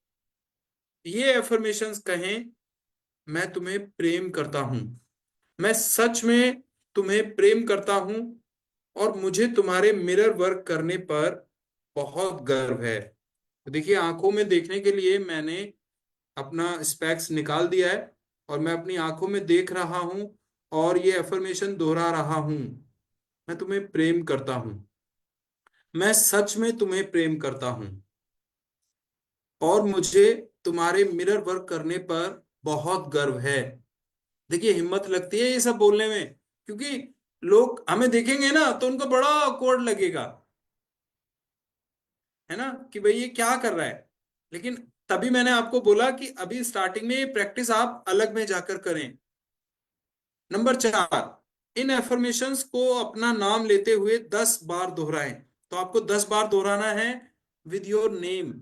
ये एफर्मेशंस कहें, मैं तुम्हें प्रेम करता हूं, मैं सच में तुम्हें प्रेम करता हूं, और मुझे तुम्हारे मिरर वर्क करने पर बहुत गर्व है। तो देखिए, आंखों में देखने के लिए मैंने अपना स्पेक्स निकाल दिया है और मैं अपनी आंखों में देख रहा हूं और ये एफर्मेशन दोहरा रहा हूं, मैं तुम्हें प्रेम करता हूं, मैं सच में तुम्हें प्रेम करता हूं, और मुझे तुम्हारे मिरर वर्क करने पर बहुत गर्व है। देखिए, हिम्मत लगती है ये सब बोलने में, क्योंकि लोग हमें देखेंगे ना तो उनको बड़ा awkward लगेगा, है ना, कि भाई ये क्या कर रहा है। लेकिन तभी मैंने आपको बोला कि अभी स्टार्टिंग में ये प्रैक्टिस आप अलग में जाकर करें। नंबर चार, इन एफर्मेशंस को अपना नाम लेते हुए 10 बार दोहराएं। तो आपको 10 बार दोहराना है विद योर नेम।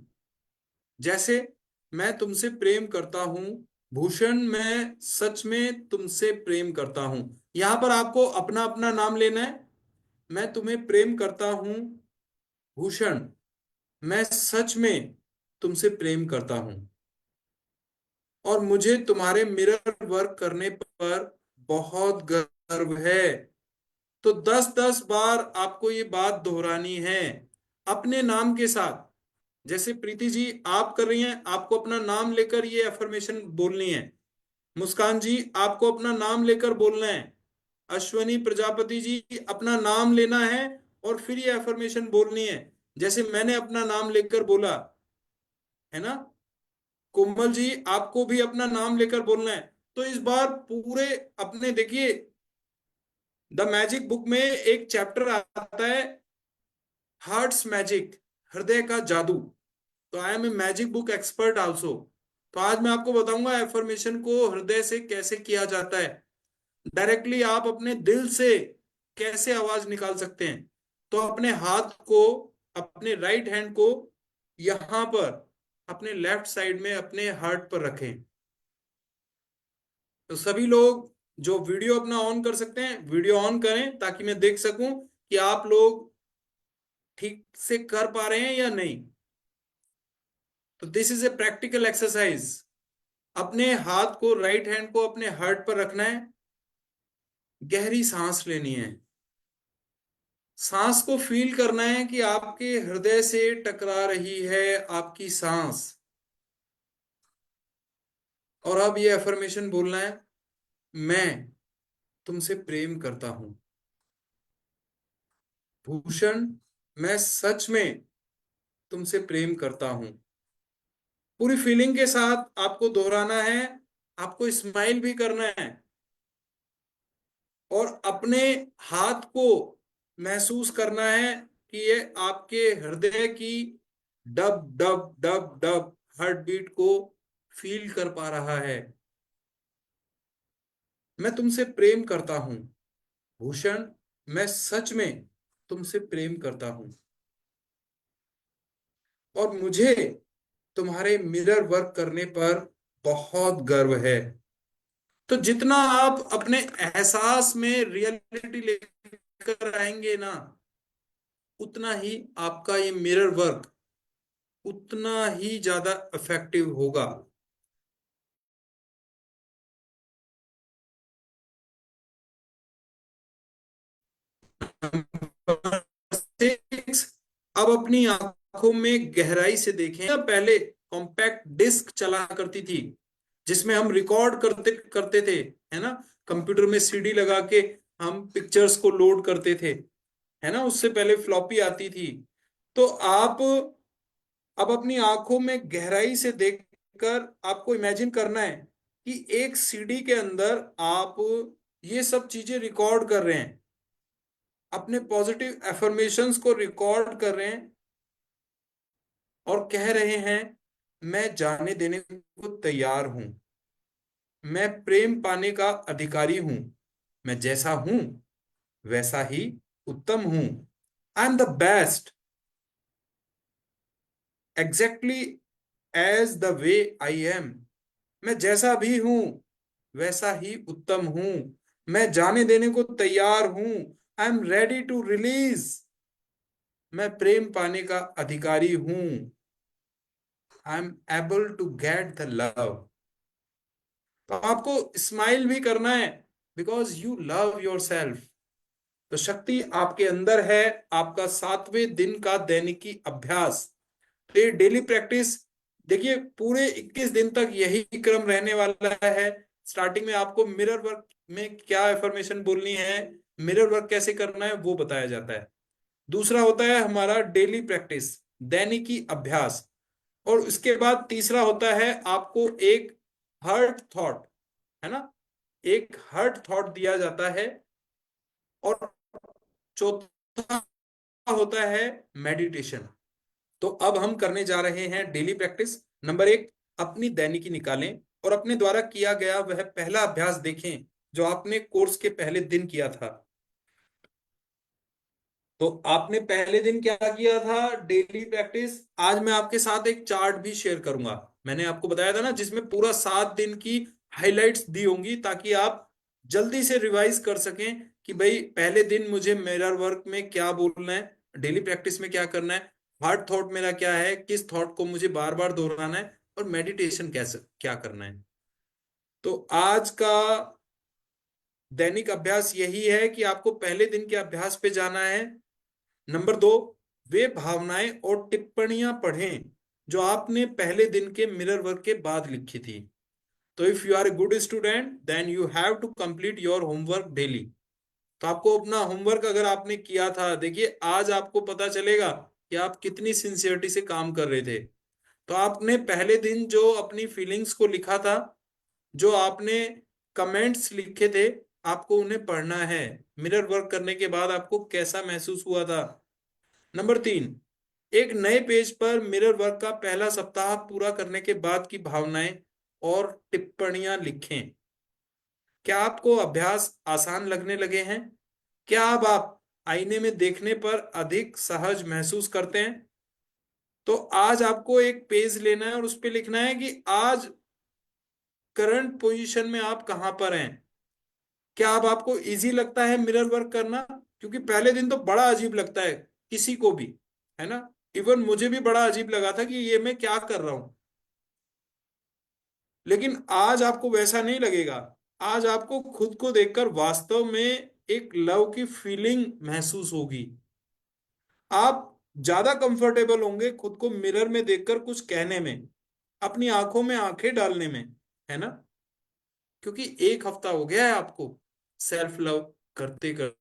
जैसे, मैं तुमसे प्रेम करता हूं भूषण, मैं सच में तुमसे प्रेम करता हूं। यहां पर आपको अपना अपना नाम लेना है। मैं तुम्हें प्रेम करता हूं भूषण, मैं सच में तुमसे प्रेम करता हूं, और मुझे तुम्हारे मिरर वर्क करने पर बहुत गर्व है। तो 10-10 बार आपको ये बात दोहरानी है अपने नाम के साथ। जैसे प्रीति जी आप कर रही हैं, आपको अपना नाम लेकर ये अफर्मेशन बोलनी है। मुस्कान जी आपको अपना नाम लेकर बोलना है। अश्वनी प्रजापति जी अपना नाम लेना है और फिर ये अफर्मेशन बोलनी है, जैसे मैंने अपना नाम लेकर बोला, है ना। कोमल जी आपको भी अपना नाम लेकर बोलना है। तो इस बार पूरे अपने देखिए, द मैजिक बुक में एक चैप्टर आता है, हार्ट्स मैजिक, हृदय का जादू। तो I am a magic book expert also. तो आज मैं आपको बताऊंगा एफर्मेशन को हृदय से कैसे किया जाता है। डायरेक्टली आप अपने दिल से कैसे आवाज निकाल सकते हैं। तो अपने हाथ को, अपने राइट हैंड को यहां पर अपने लेफ्ट साइड में अपने हार्ट पर रखें। तो सभी लोग जो वीडियो अपना ऑन कर सकते हैं वीडियो ऑन करें, ताकि मैं देख सकूं कि आप लोग ठीक से कर पा रहे हैं या नहीं। तो this is a practical exercise. अपने हाथ को, राइट हैंड को अपने हार्ट पर रखना है, गहरी सांस लेनी है, सांस को फील करना है कि आपके हृदय से टकरा रही है आपकी सांस। और अब ये अफर्मेशन बोलना है, मैं तुमसे प्रेम करता हूं। भूषण, मैं सच में तुमसे प्रेम करता हूं। पूरी फीलिंग के साथ आपको दोहराना है। आपको स्माइल भी करना है और अपने हाथ को महसूस करना है कि ये आपके हृदय की dub dub dub dub heartbeat को फील कर पा रहा है। मैं तुमसे प्रेम करता हूं भूषण, मैं सच में तुमसे प्रेम करता हूं और मुझे तुम्हारे मिरर वर्क करने पर बहुत गर्व है। तो जितना आप अपने एहसास में रियलिटी लेकर आएंगे ना, उतना ही आपका ये मिरर वर्क उतना ही ज्यादा इफेक्टिव होगा। नंबर 6, अब अपनी आंखों में गहराई से देखें। ना पहले कॉम्पैक्ट डिस्क चला करती थी जिसमें हम रिकॉर्ड करते करते थे, है ना। कंप्यूटर में सीडी लगा के हम पिक्चर्स को लोड करते थे, है ना। उससे पहले फ्लॉपी आती थी। तो आप अब अपनी आंखों में गहराई से देखकर आपको इमेजिन करना है कि एक सीडी के अंदर आप ये सब चीजें रिकॉर्ड कर रहे हैं, अपने पॉजिटिव एफर्मेशंस को रिकॉर्ड कर रहे हैं और कह रहे हैं, मैं जाने देने को तैयार हूं, मैं प्रेम पाने का अधिकारी हूं, मैं जैसा हूं वैसा ही उत्तम हूं। I am the best exactly as the way I am. मैं जैसा भी हूं वैसा ही उत्तम हूं। मैं जाने देने को तैयार हूं। I am ready to release. मैं प्रेम पाने का अधिकारी हूं। I am able to get the love. तो आपको स्माइल भी करना है because you love yourself. तो शक्ति आपके अंदर है। आपका 7वें दिन का दैनिकी अभ्यास, तो ये डेली प्रैक्टिस, देखिए पूरे 21 दिन तक यही क्रम रहने वाला है। स्टार्टिंग में आपको मिरर वर्क में क्या एफर्मेशन बोलनी है, मिरर वर्क कैसे करना है वो बताया जाता है। दूसरा होता है हमारा डेली प्रैक्टिस, दैनिकी अभ्यास। और उसके बाद तीसरा होता है आपको एक हर्ट थॉट, है ना। एक हर्ट थॉट दिया जाता है। और चौथा होता है मेडिटेशन। तो अब हम करने जा रहे हैं डेली प्रैक्टिस। नंबर 1, अपनी दैनिकी निकालें और अपने द्वारा किया गया वह पहला अभ्यास देखें जो आपने कोर्स के पहले दिन किया था। तो आपने पहले दिन क्या किया था डेली प्रैक्टिस। आज मैं आपके साथ एक चार्ट भी शेयर करूंगा। मैंने आपको बताया था ना, जिसमें पूरा 7 दिन की हाइलाइट्स दी होंगी ताकि आप जल्दी से रिवाइज कर सकें कि भाई पहले दिन मुझे मिरर वर्क में क्या बोलना है, डेली प्रैक्टिस में क्या करना है, हार्ट थॉट मेरा क्या है, किस थॉट को मुझे बार बार दोहराना है, और मेडिटेशन कैसे क्या करना है। तो आज का दैनिक अभ्यास यही है कि आपको पहले दिन के अभ्यास पे जाना है। नंबर 2, वे भावनाएं और टिप्पणियां पढ़ें जो आपने पहले दिन के मिरर वर्क के बाद लिखी थी। तो if you are a good student then you have to complete your homework daily. तो आपको अपना होमवर्क अगर आपने किया था, देखिए आज आपको पता चलेगा कि आप कितनी सिंसियरिटी से काम कर रहे थे। तो आपने पहले दिन जो अपनी फीलिंग्स को लिखा था, जो आपने कमेंट्स लिखे थे, आपको उन्हें पढ़ना है। मिरर वर्क करने के बाद आपको कैसा महसूस हुआ था। नंबर 3, एक नए पेज पर मिरर वर्क का पहला सप्ताह पूरा करने के बाद की भावनाएं और टिप्पणियां लिखें। क्या आपको अभ्यास आसान लगने लगे हैं? क्या अब आप आईने में देखने पर अधिक सहज महसूस करते हैं? तो आज आपको एक पेज लेना है और उस पे लिखना है कि आज करंट पोजीशन में आप कहां पर हैं। क्या अब आपको इजी लगता है मिरर वर्क करना? क्योंकि पहले दिन तो बड़ा अजीब लगता है किसी को भी, है ना। इवन मुझे भी बड़ा अजीब लगा था कि ये मैं क्या कर रहा हूं। लेकिन आज आपको वैसा नहीं लगेगा। आज आपको खुद को देखकर वास्तव में एक लव की फीलिंग महसूस होगी। आप ज्यादा कंफर्टेबल होंगे खुद को मिरर में देखकर कुछ कहने में, अपनी आंखों में आंखें डालने में, है ना? क्योंकि एक हफ्ता हो गया है आपको सेल्फ लव करते करते।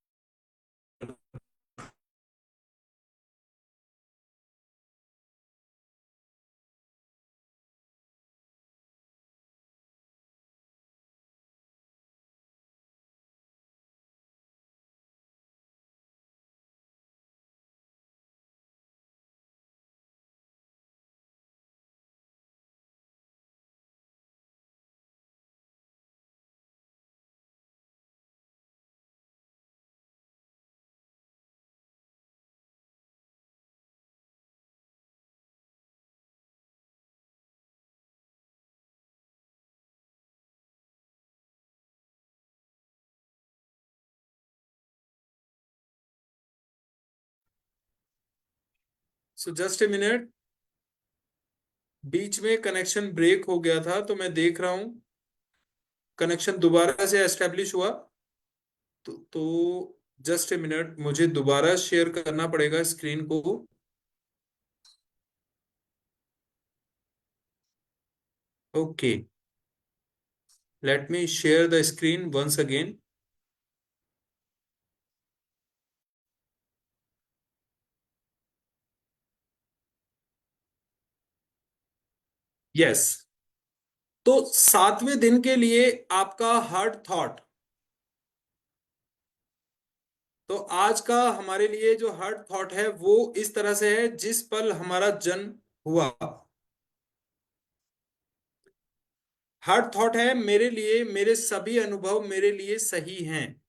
सो जस्ट ए मिनट, बीच में कनेक्शन ब्रेक हो गया था तो मैं देख रहा हूं कनेक्शन दोबारा से एस्टेब्लिश हुआ। तो जस्ट ए मिनट, मुझे दोबारा शेयर करना पड़ेगा स्क्रीन को। Okay, let me share the screen once again. Yes. तो 7वें दिन के लिए आपका हार्ड थॉट, तो आज का हमारे लिए जो हार्ड थॉट है वो इस तरह से है, जिस पल हमारा जन्म हुआ। हार्ड थॉट है, मेरे लिए मेरे सभी अनुभव मेरे लिए सही हैं।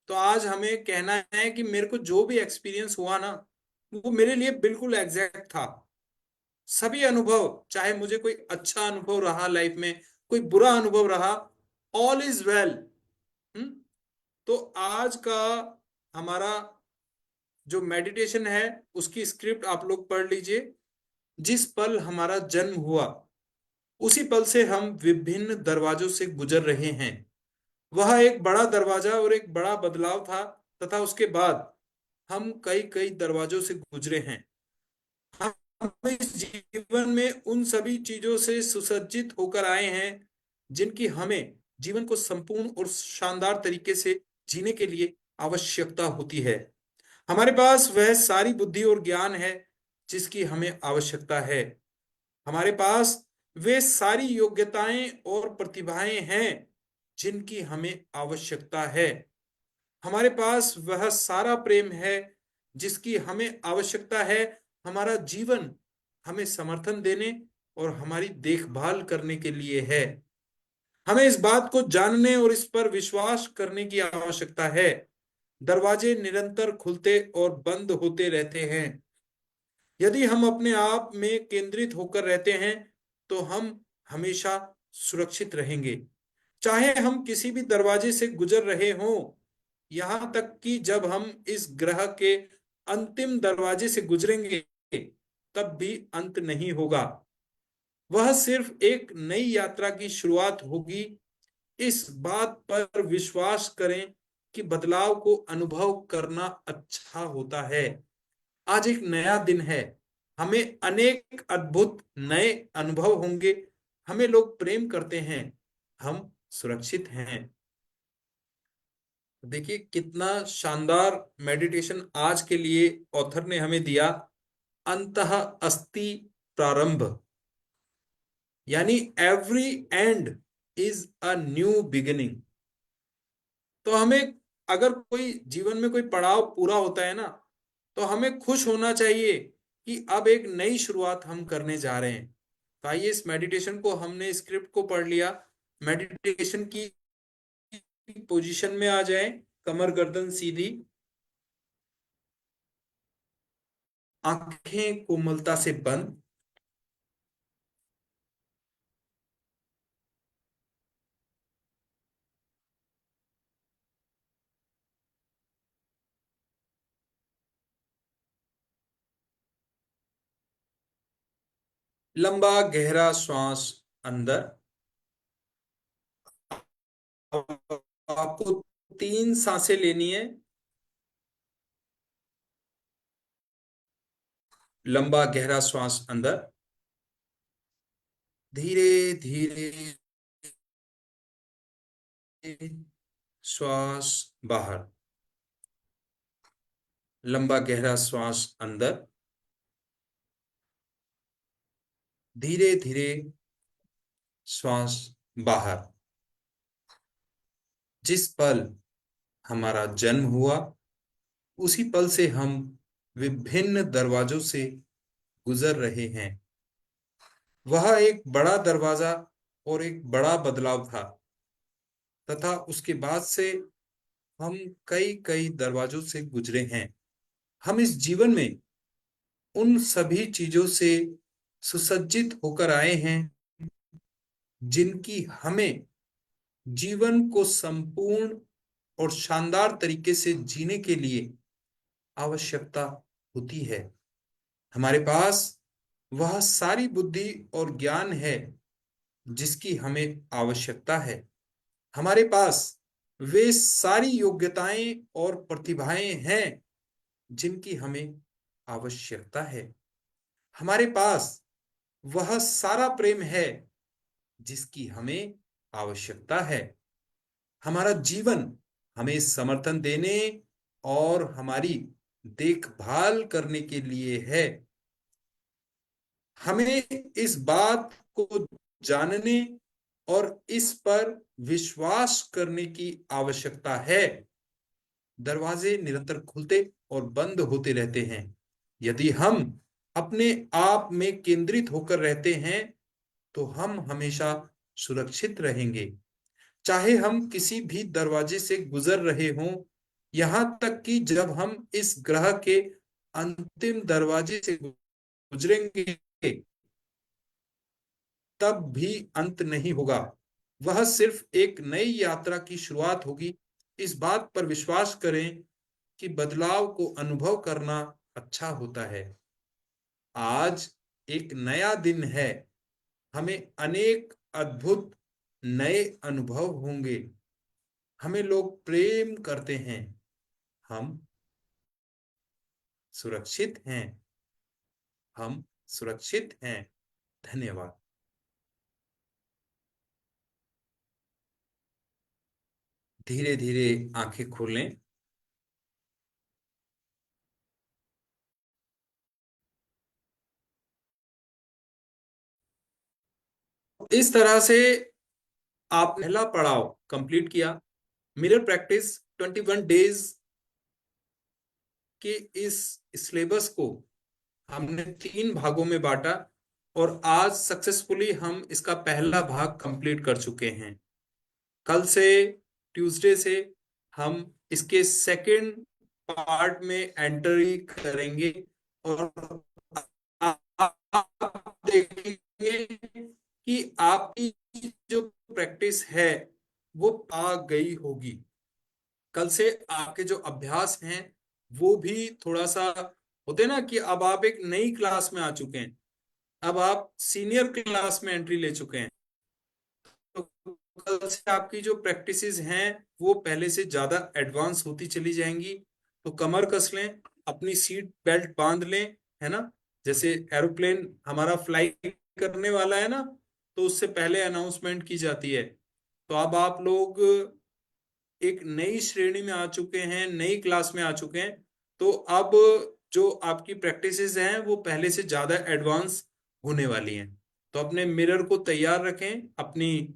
तो आज हमें कहना है कि मेरे को जो भी एक्सपीरियंस हुआ ना, वो मेरे लिए बिल्कुल एग्जैक्ट था। सभी अनुभव, चाहे मुझे कोई अच्छा अनुभव रहा लाइफ में, कोई बुरा अनुभव रहा, ऑल इज वेल। तो आज का हमारा जो मेडिटेशन है उसकी स्क्रिप्ट आप लोग पढ़ लीजिए। जिस पल हमारा जन्म हुआ, उसी पल से हम विभिन्न दरवाजों से गुजर रहे हैं। वह एक बड़ा दरवाजा और एक बड़ा बदलाव था, तथा उसके बाद हम कई कई दरवाजों से गुजरे हैं। हम इस जीवन में उन सभी चीजों से सुसज्जित होकर आए हैं जिनकी हमें जीवन को संपूर्ण और शानदार तरीके से जीने के लिए आवश्यकता होती है। हमारे पास वह सारी बुद्धि और ज्ञान है जिसकी हमें आवश्यकता है। हमारे पास वे सारी योग्यताएं और प्रतिभाएं हैं जिनकी हमें आवश्यकता है। हमारे पास वह सारा प्रेम है जिसकी हमें आवश्यकता है। हमारा जीवन हमें समर्थन देने और हमारी देखभाल करने के लिए है। हमें इस बात को जानने और इस पर विश्वास करने की आवश्यकता है। दरवाजे निरंतर खुलते और बंद होते रहते हैं। यदि हम अपने आप में केंद्रित होकर रहते हैं तो हम हमेशा सुरक्षित रहेंगे, चाहे हम किसी भी दरवाजे से गुजर रहे हों। यहां तक कि जब हम इस ग्रह के अंतिम दरवाजे से गुजरेंगे, तब भी अंत नहीं होगा। वह सिर्फ एक नई यात्रा की शुरुआत होगी। इस बात पर विश्वास करें कि बदलाव को अनुभव करना अच्छा होता है। आज एक नया दिन है। हमें अनेक अद्भुत नए अनुभव होंगे। हमें लोग प्रेम करते हैं। हम सुरक्षित हैं। देखिए कितना शानदार मेडिटेशन आज के लिए ऑथर ने हमें दिया। अंतः अस्ति प्रारंभ, यानी every and is a new beginning. तो हमें, अगर कोई जीवन में कोई पड़ाव पूरा होता है ना, तो हमें खुश होना चाहिए कि अब एक नई शुरुआत हम करने जा रहे हैं। तो आइए इस मेडिटेशन को, हमने स्क्रिप्ट को पढ़ लिया। मेडिटेशन की पोजीशन में आ जाएं, कमर गर्दन सीधी, आंखें कोमलता से बंद। लंबा गहरा श्वास अंदर। आपको 3 सांसें लेनी है। लंबा गहरा श्वास अंदर, धीरे धीरे श्वास बाहर। लंबा गहरा श्वास अंदर, धीरे धीरे श्वास बाहर। जिस पल हमारा जन्म हुआ, उसी पल से हम विभिन्न दरवाजों से गुजर रहे हैं। वह एक बड़ा दरवाजा और एक बड़ा बदलाव था, तथा उसके बाद से हम कई कई दरवाजों से गुजरे हैं। हम इस जीवन में उन सभी चीजों से सुसज्जित होकर आए हैं जिनकी हमें जीवन को संपूर्ण और शानदार तरीके से जीने के लिए आवश्यकता होती है। हमारे पास वह सारी बुद्धि और ज्ञान है जिसकी हमें आवश्यकता है। हमारे पास वे सारी योग्यताएं और प्रतिभाएं हैं जिनकी हमें आवश्यकता है। हमारे पास वह सारा प्रेम है जिसकी हमें आवश्यकता है। हमारा जीवन हमें समर्थन देने और हमारी देखभाल करने के लिए है। हमें इस बात को जानने और इस पर विश्वास करने की आवश्यकता है। दरवाजे निरंतर खुलते और बंद होते रहते हैं। यदि हम अपने आप में केंद्रित होकर रहते हैं तो हम हमेशा सुरक्षित रहेंगे, चाहे हम किसी भी दरवाजे से गुजर रहे हों, यहां तक कि जब हम इस ग्रह के अंतिम दरवाजे से गुजरेंगे तब भी अंत नहीं होगा। वह सिर्फ एक नई यात्रा की शुरुआत होगी। इस बात पर विश्वास करें कि बदलाव को अनुभव करना अच्छा होता है। आज एक नया दिन है। हमें अनेक अद्भुत नए अनुभव होंगे। हमें लोग प्रेम करते हैं। हम सुरक्षित हैं। हम सुरक्षित हैं। धन्यवाद। धीरे धीरे आंखें खोलें। इस तरह से आप पहला पड़ाव कंप्लीट किया। मिरर प्रैक्टिस 21 डेज के इस सिलेबस को हमने 3 भागों में बांटा और आज सक्सेसफुली हम इसका पहला भाग कंप्लीट कर चुके हैं। कल से, ट्यूसडे से, हम इसके सेकंड पार्ट में एंट्री करेंगे और आप देखेंगे कि आपकी जो प्रैक्टिस है वो आ गई होगी। कल से आपके जो अभ्यास हैं वो भी थोड़ा सा होते ना कि अब आप एक नई क्लास में आ चुके हैं। अब आप सीनियर क्लास में एंट्री ले चुके हैं। तो कल से आपकी जो प्रैक्टिसेस हैं वो पहले से ज्यादा एडवांस होती चली जाएंगी। तो कमर कस लें, अपनी सीट बेल्ट बांध लें, है ना। जैसे एरोप्लेन हमारा फ्लाई करने वाला है ना, तो उससे पहले अनाउंसमेंट की जाती है। तो अब आप लोग एक नई श्रेणी में आ चुके हैं, नई क्लास में आ चुके हैं। तो अब जो आपकी प्रैक्टिसेस हैं वो पहले से ज्यादा एडवांस होने वाली हैं। तो अपने मिरर को तैयार रखें, अपनी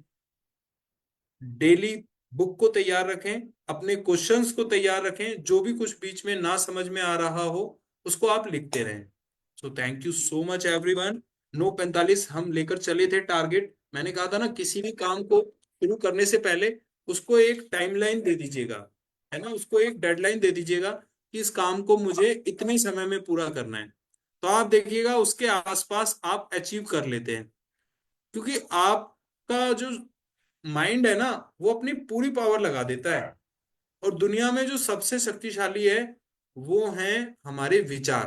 डेली बुक को तैयार रखें, अपने क्वेश्चंस को तैयार रखें। जो भी कुछ बीच में ना समझ में आ रहा हो उसको आप लिखते रहें। सो thank you so much everyone. 9:45 हम लेकर चले थे टारगेट। मैंने कहा था ना, किसी भी काम को शुरू करने से पहले उसको एक टाइमलाइन दे दीजिएगा, है ना। उसको एक डेडलाइन दे दीजिएगा कि इस काम को मुझे इतने समय में पूरा करना है। तो आप देखिएगा उसके आसपास आप अचीव कर लेते हैं, क्योंकि आपका जो माइंड है ना वो अपनी पूरी पावर लगा देता है। और दुनिया में जो सबसे शक्तिशाली है वो है हमारे विचार।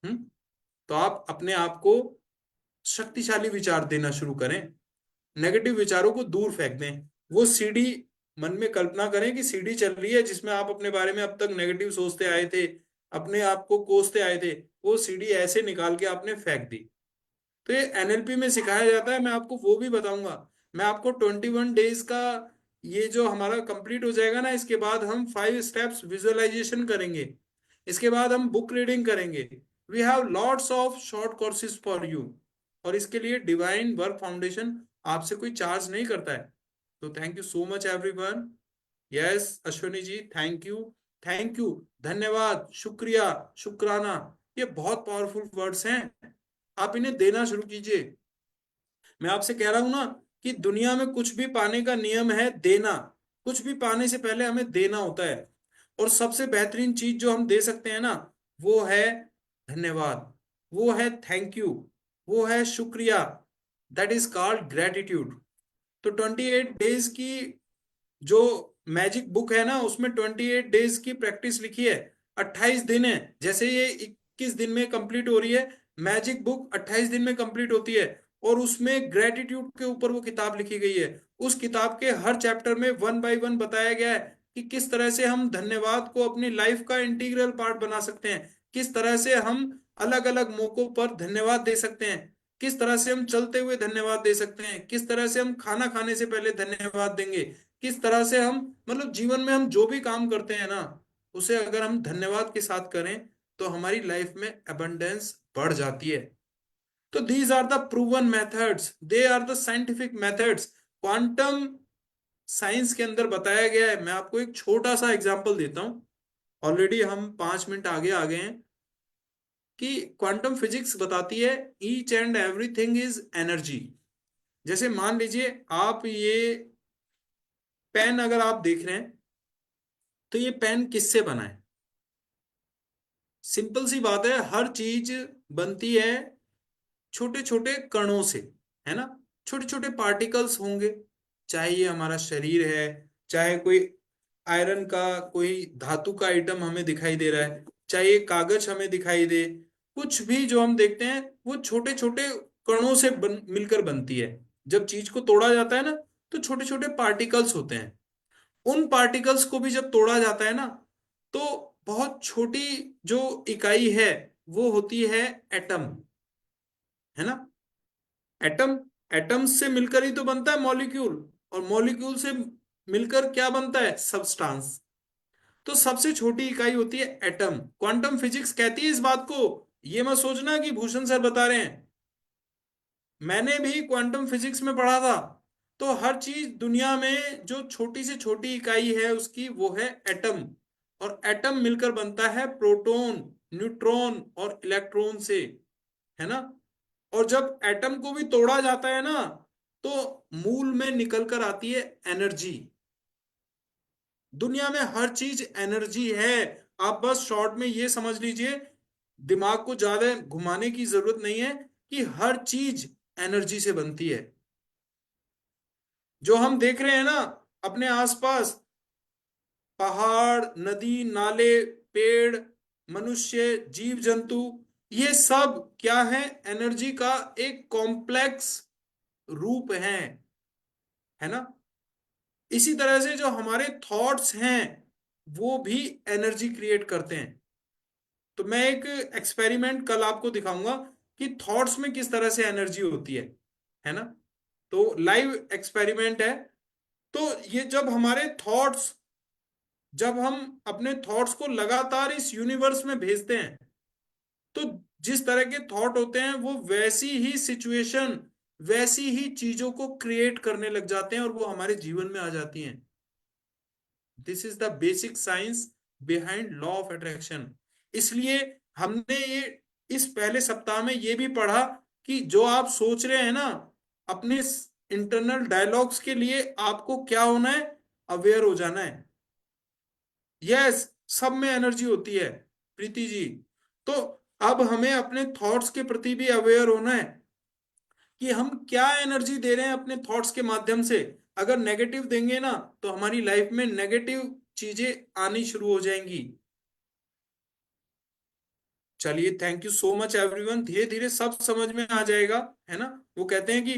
हम्म। तो आप अपने आप को शक्तिशाली विचार देना शुरू करें। नेगेटिव विचारों को दूर फेंक दें। वो सीढ़ी, मन में कल्पना करें कि सीढ़ी चल रही है जिसमें आप अपने बारे में अब तक नेगेटिव सोचते आए थे, अपने आप को कोसते आए थे, वो सीडी ऐसे निकाल के आपने फेंक दी। तो ये एनएलपी में सिखाया जाता है, मैं आपको वो भी बताऊंगा। मैं आपको 21 डेज का ये जो हमारा कंप्लीट हो जाएगा ना, इसके बाद हम 5 स्टेप्स विजुअलाइजेशन करेंगे। इसके बाद हम बुक रीडिंग करेंगे। We have lots of short courses for you. और इसके लिए डिवाइन वर्क फाउंडेशन आपसे कोई चार्ज नहीं करता है। तो thank you so much everyone. Yes Ashwini ji, thank you. Thank you, धन्यवाद, शुक्रिया, शुक्राना, ये बहुत पावरफुल वर्ड्स हैं। आप इन्हें देना शुरू कीजिए। मैं आपसे कह रहा हूं ना कि दुनिया में कुछ भी पाने का नियम है देना। कुछ भी पाने से पहले हमें देना होता है। और सबसे बेहतरीन चीज जो हम दे सकते हैं ना, वो है धन्यवाद, वो है थैंक यू, वो है शुक्रिया। That is called gratitude. तो 28 डेज की जो मैजिक बुक है ना, उसमें 28 डेज की प्रैक्टिस लिखी है। 28 दिन है, जैसे ये 21 दिन में कंप्लीट हो रही है, मैजिक बुक 28 दिन में कंप्लीट होती है। और उसमें ग्रेटिट्यूड के ऊपर वो किताब लिखी गई है। उस किताब के हर चैप्टर में 1 बाय 1 बताया गया है कि किस तरह से हम धन्यवाद को अपनी लाइफ का इंटीग्रल पार्ट बना सकते हैं, किस तरह से हम अलग अलग मौकों पर धन्यवाद दे सकते हैं, किस तरह से हम चलते हुए धन्यवाद दे सकते हैं, किस तरह से हम खाना खाने से पहले धन्यवाद देंगे, किस तरह से हम मतलब जीवन में हम जो भी काम करते हैं ना, उसे अगर हम धन्यवाद के साथ करें तो हमारी लाइफ में अबंडेंस बढ़ जाती है। तो these are the proven methods, they are the scientific methods. Quantum science के अंदर बताया गया है। मैं आपको एक छोटा सा एग्जांपल देता हूं। ऑलरेडी हम 5 मिनट आगे आ गए हैं कि क्वांटम फिजिक्स बताती है each and everything is energy. जैसे मान लीजिए आप ये पेन अगर आप देख रहे हैं, तो ये पेन किससे बना है? सिंपल सी बात है, हर चीज बनती है छोटे छोटे कणों से, है ना? छोटे छोटे पार्टिकल्स होंगे। चाहे ये हमारा शरीर है, चाहे कोई आयरन का कोई धातु का आइटम हमें दिखाई दे रहा है, चाहे ये कागज हमें दिखाई दे, कुछ भी जो हम देखते हैं वो छोटे छोटे कणों से मिलकर बनती है। जब चीज को तोड़ा जाता है ना, तो छोटे छोटे पार्टिकल्स होते हैं। उन पार्टिकल्स को भी जब तोड़ा जाता है ना, तो बहुत छोटी जो इकाई है वो होती है एटम, है ना? एटम, एटम्स से मिलकर ही तो बनता है मॉलिक्यूल। और मॉलिक्यूल से मिलकर क्या बनता है? सब्सटेंस। तो सबसे छोटी इकाई होती है एटम। क्वांटम फिजिक्स कहती है इस बात को। ये मत सोचना कि भूषण सर बता रहे हैं, मैंने भी क्वांटम फिजिक्स में पढ़ा था। तो हर चीज दुनिया में जो छोटी से छोटी इकाई है उसकी, वो है एटम। और एटम मिलकर बनता है प्रोटॉन, न्यूट्रॉन और इलेक्ट्रॉन से, है ना? और जब एटम को भी तोड़ा जाता है ना, तो मूल में निकल कर आती है एनर्जी। दुनिया में हर चीज एनर्जी है। आप बस शॉर्ट में ये समझ लीजिए, दिमाग को ज्यादा घुमाने की जरूरत नहीं है, कि हर चीज एनर्जी से बनती है। जो हम देख रहे हैं ना अपने आसपास, पहाड़, नदी, नाले, पेड़, मनुष्य, जीव जंतु, ये सब क्या है? एनर्जी का एक कॉम्प्लेक्स रूप है ना? इसी तरह से जो हमारे थॉट्स हैं वो भी एनर्जी क्रिएट करते हैं। तो मैं एक एक्सपेरिमेंट कल आपको दिखाऊंगा कि थॉट्स में किस तरह से एनर्जी होती है ना? तो लाइव एक्सपेरिमेंट है। तो ये जब हमारे थॉट्स, जब हम अपने थॉट्स को लगातार इस यूनिवर्स में भेजते हैं, तो जिस तरह के थॉट होते हैं वो वैसी ही सिचुएशन, वैसी ही चीजों को क्रिएट करने लग जाते हैं और वो हमारे जीवन में आ जाती हैं। This is the basic science behind law of attraction. इसलिए हमने ये इस पहले सप्ताह में ये भी पढ़ा कि जो आप सोच रहे हैं ना, अपने इंटरनल डायलॉग्स के लिए आपको क्या होना है? अवेयर हो जाना है। यस, सब में एनर्जी होती है प्रीति जी। तो अब हमें अपने थॉट्स के प्रति भी अवेयर होना है कि हम क्या एनर्जी दे रहे हैं अपने थॉट्स के माध्यम से। अगर नेगेटिव देंगे ना, तो हमारी लाइफ में नेगेटिव चीजें आनी शुरू हो जाएंगी। चलिए, thank you so much everyone. धीरे धीरे सब समझ में आ जाएगा, है ना? वो कहते हैं कि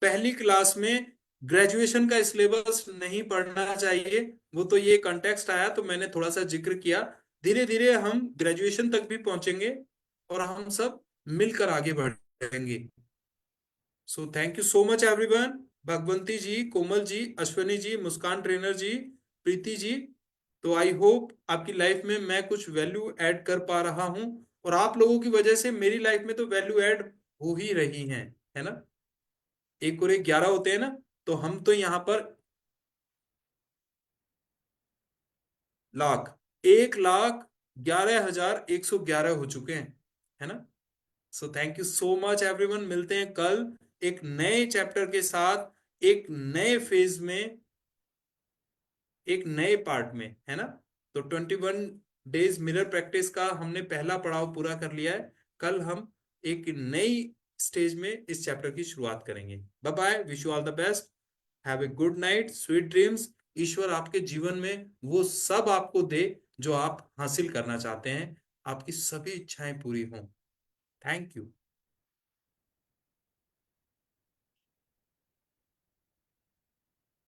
पहली क्लास में ग्रेजुएशन का सिलेबस नहीं पढ़ना चाहिए। वो तो ये कंटेक्स्ट आया तो मैंने थोड़ा सा जिक्र किया। धीरे धीरे हम ग्रेजुएशन तक भी पहुंचेंगे। और हम सब मिलकर आगे बढ़ेंगे। So thank you so much everyone. Bhagwanti ji, Komal ji, Ashwini ji, Muskan trainer ji, Preeti ji. तो आई होप आपकी लाइफ में मैं कुछ वैल्यू ऐड कर पा रहा हूं, और आप लोगों की वजह से मेरी लाइफ में तो वैल्यू ऐड हो ही रही है ना। एक और एक 11 होते हैं ना, तो हम तो यहाँ पर लाख, 1,11,111 हो चुके हैं, है ना। सो thank you so much everyone. मिलते हैं कल एक नए चैप्टर के साथ, एक नए फेज में, एक नए पार्ट में, है ना। तो 21 डेज मिरर प्रैक्टिस का हमने पहला पड़ाव पूरा कर लिया है। कल हम एक नई स्टेज में इस चैप्टर की शुरुआत करेंगे। Bye bye, wish you all the best, have a good night, sweet dreams. ईश्वर आपके जीवन में वो सब आपको दे जो आप हासिल करना चाहते हैं, आपकी सभी इच्छाएं पूरी हों। Thank you.